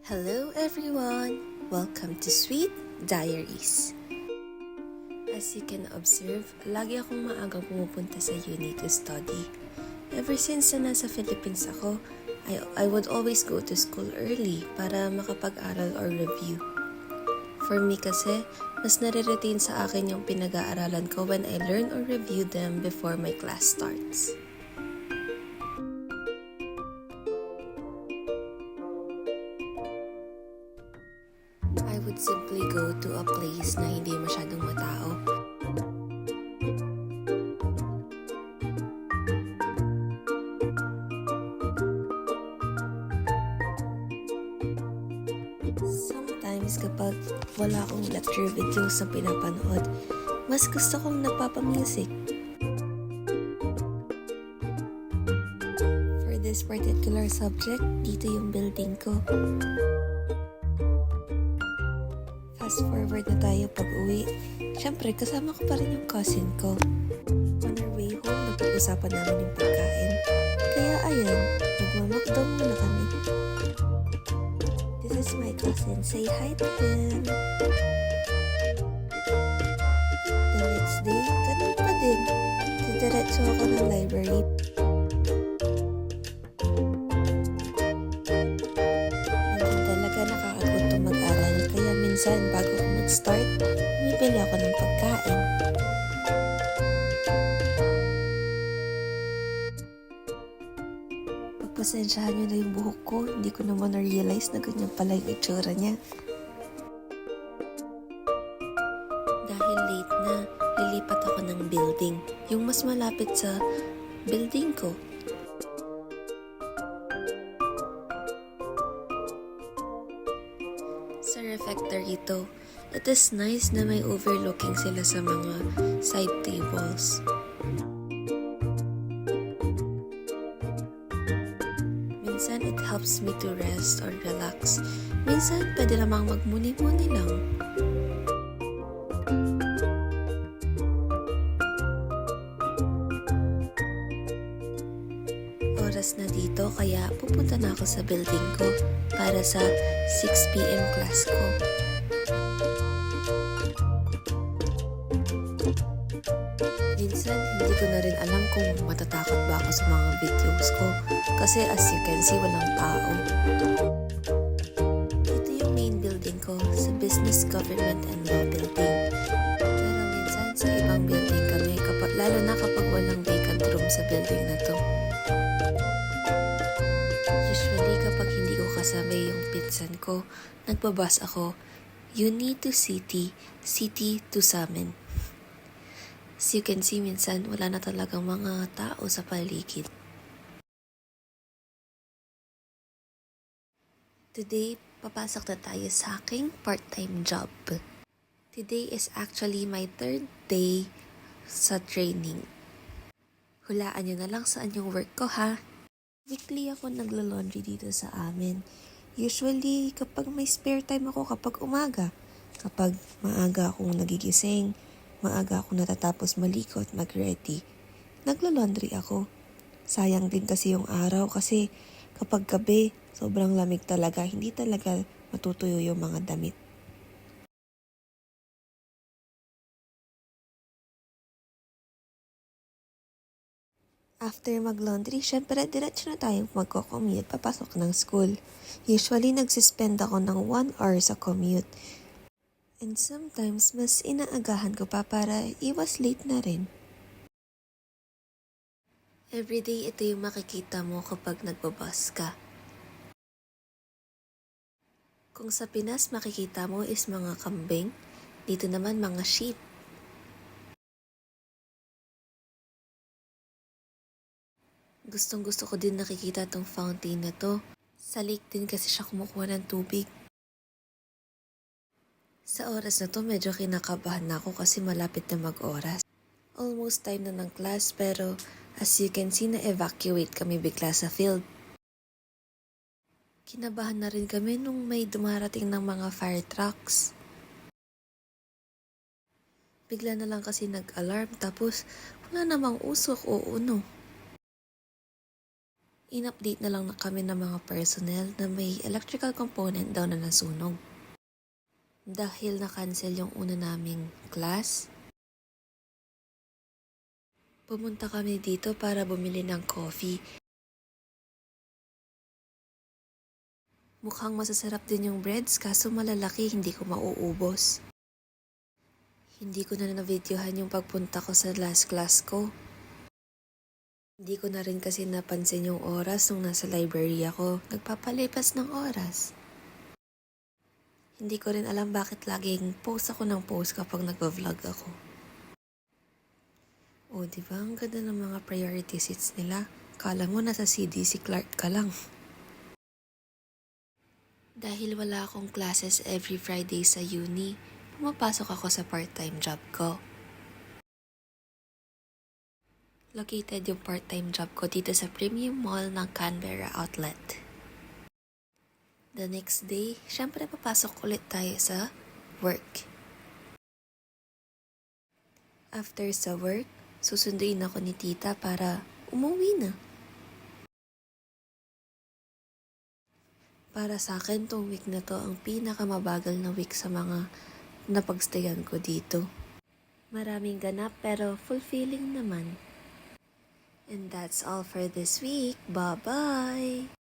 Hello everyone! Welcome to Sweet Diaries. As you can observe, lagi akong maagang pumupunta sa uni to study. Ever since na nasa Philippines ako, I would always go to school early para makapag-aral or review. For me kasi, mas nare-retain sa akin yung pinag-aaralan ko when I learn or review them before my class starts. I would simply go to a place na hindi masyadong matao. Sometimes kapag wala akong lecture videos na pinapanood, mas gusto kong nagpapamusic. For this particular subject, dito yung building ko. Fast forward na tayo pag-uwi. Siyempre, kasama ko pa rin yung cousin ko. On our way home, napag-usapan namin yung pagkain. Kaya ayan, magmamakdaw muna kami. This is my cousin. Say hi to him. The next day, ganun pa din. Didiretso ako ng library. Hindi talaga nakakagutom mag-aral. Kaya minsan, bago ako mag-start, bumibili ako ng pagkain. Pagpasensyahan nyo na yung buhok ko, hindi ko naman na-realize na ganyan pala yung itsura niya. Dahil late na, lilipat ako ng building, yung mas malapit sa building ko. Sa refectory to, it is nice na may overlooking sila sa mga side tables. Minsan, it helps me to rest or relax. Minsan, pwede namang magmuni-muni lang. Oras na dito, kaya pupunta na ako sa building ko para sa 6 p.m. class ko. Minsan, hindi ko na rin alam kung matatakot ba ako sa mga videos ko kasi as you can see, walang tao. Ito yung main building ko sa Business, Government and Law Building. Pero minsan sa ibang building kami, lalo na kapag walang vacant room sa building na to. Usually, kapag hindi ko kasama yung pinsan ko, nagbabas ako, uni to city, city to Samin. As you can see, minsan wala na talagang mga tao sa paligid. Today, papasok na tayo sa aking part-time job. Today is actually my 3rd day sa training. Hulaan nyo na lang saan yung work ko ha. Weekly ako naglo-laundry dito sa amin. Usually, kapag may spare time ako kapag umaga. Kapag maaga akong nagigising, maaga akong natatapos malikot, mag-ready, naglo-laundry ako. Sayang din kasi yung araw kasi kapag gabi, sobrang lamig talaga. Hindi talaga matutuyo yung mga damit. After mag-laundry, syempre diretso na tayong magko-commute papasok ng school. Usually, nagsispend ako ng 1 hour sa commute. And sometimes, mas inaagahan ko pa para iwas late na rin. Everyday, ito yung makikita mo kapag nagbabus ka. Kung sa Pinas, makikita mo is mga kambing. Dito naman, mga sheep. Gustong-gusto ko din nakikita tong fountain na to. Sa lake din kasi siya kumukuha ng tubig. Sa oras na to, medyo kinakabahan na ako kasi malapit na mag-oras. Almost time na ng class pero as you can see, na-evacuate kami bigla sa field. Kinabahan na rin kami nung may dumarating ng mga fire trucks. Bigla na lang kasi nag-alarm tapos wala namang usok o uno. In-update na lang na kami ng mga personnel na may electrical component daw na nasunog. Dahil na-cancel yung una naming class, pumunta kami dito para bumili ng coffee. Mukhang masasarap din yung breads kaso malalaki, hindi ko mauubos. Hindi ko na na-videohan yung pagpunta ko sa last class ko. Hindi ko na rin kasi napansin yung oras nung nasa library ako. Nagpapalipas ng oras. Hindi ko rin alam bakit laging post ako ng post kapag nagva-vlog ako. O, diba? Ang ganda ng mga priority seats nila. Kala mo nasa CDC Clark ka lang. Dahil wala akong classes every Friday sa uni, pumapasok ako sa part-time job ko. Located yung part-time job ko dito sa premium mall ng Canberra Outlet. The next day, syempre papasok ulit tayo sa work. After sa work, susunduin ako ni tita para umuwi na. Para sa akin, tong week na to ang pinakamabagal na week sa mga napagstayan ko dito. Maraming ganap pero fulfilling naman. And that's all for this week. Bye-bye!